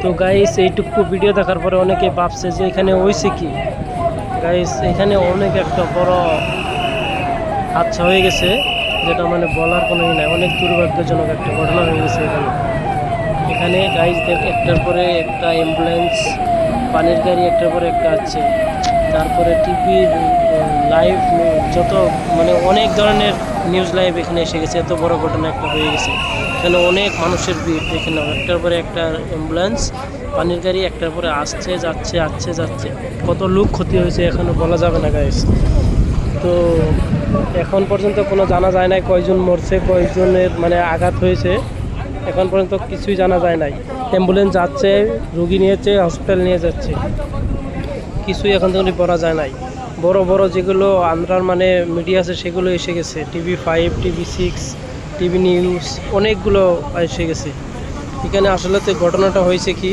তো গাইস এইটুকু ভিডিও দেখার পরে অনেকে ভাবছে যে এখানে হয়েছে কি। গাইস এখানে অনেক একটা বড় হাদসা হয়ে গেছে, যেটা মানে বলার কোনো নাই। অনেক দুর্ভাগ্যজনক একটা ঘটনা হয়ে গেছে এখানে। এখানে গাইস একটার পরে একটা অ্যাম্বুলেন্স, পানির গাড়ি একটার পরে একটা আছে, তারপরে টিভি লাইভ, যত মানে অনেক ধরনের নিউজ লাইভ এখানে এসে গেছে। এত বড় ঘটনা একটা হয়ে গেছে। এখানে অনেক মানুষের ভিড়, দেখে নাও একটার পরে একটা অ্যাম্বুলেন্স, পানির গাড়ি একটার পরে আসছে যাচ্ছে। কত লোক ক্ষতি হয়েছে এখনো বলা যাবে না গাইস। তো এখন পর্যন্ত কোনো জানা যায় নাই কয়জন মরছে, কয়জনের মানে আঘাত হয়েছে, এখন পর্যন্ত কিছুই জানা যায় নাই। অ্যাম্বুলেন্স যাচ্ছে, রুগী নিয়েছে, হসপিটাল নিয়ে যাচ্ছে, কিছুই এখন তখন বলা যায় নাই। বড় বড় যেগুলো আন্ধ্রার মানে মিডিয়া আছে সেগুলো এসে গেছে, TV5, TV6, টিভি নিউজ অনেকগুলো এসে গেছে। এখানে আসলে তো ঘটনাটা হয়েছে কি,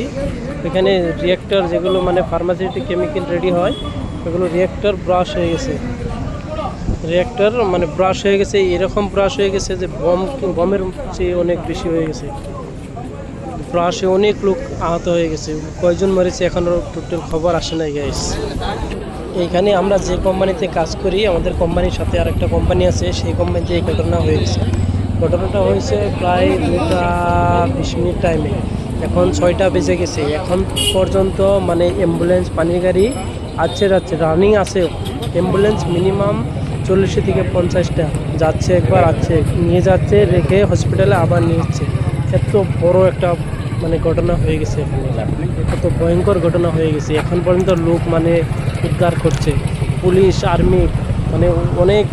এখানে রিয়েক্টর যেগুলো মানে ফার্মাসিউটিক কেমিক্যাল রেডি হয়, এগুলো রিয়েক্টর ব্রাশ হয়ে গেছে। রিয়েক্টর মানে ব্রাশ হয়ে গেছে, এরকম ব্রাশ হয়ে গেছে যে বমের চেয়ে অনেক বেশি হয়ে গেছে। ব্রাশে অনেক লোক আহত হয়ে গেছে, কয়জন মরেছে এখনও টোটাল খবর আসে নাই গাইস। এইখানে আমরা যে কোম্পানিতে কাজ করি, আমাদের কোম্পানির সাথে আরেকটা কোম্পানি আছে, সেই কোম্পানিতে এই ঘটনা হয়ে গেছে। ঘটনাটা হয়েছে প্রায় 2:20 মিনিট টাইমে। এখন 6টা বেজে গেছে, এখন পর্যন্ত মানে অ্যাম্বুলেন্স, পানির গাড়ি যাচ্ছে রানিং আছে। অ্যাম্বুলেন্স মিনিমাম 40 থেকে 50টা যাচ্ছে, একবার আছে নিয়ে যাচ্ছে, রেখে হসপিটালে আবার নিয়ে যাচ্ছে। এত বড় একটা মানে ঘটনা হয়ে গেছে এখানে, এত ভয়ঙ্কর ঘটনা হয়ে গেছে। এখন পর্যন্ত লোক মানে উদ্ধার করছে পুলিশ, আর্মি, মানে অনেক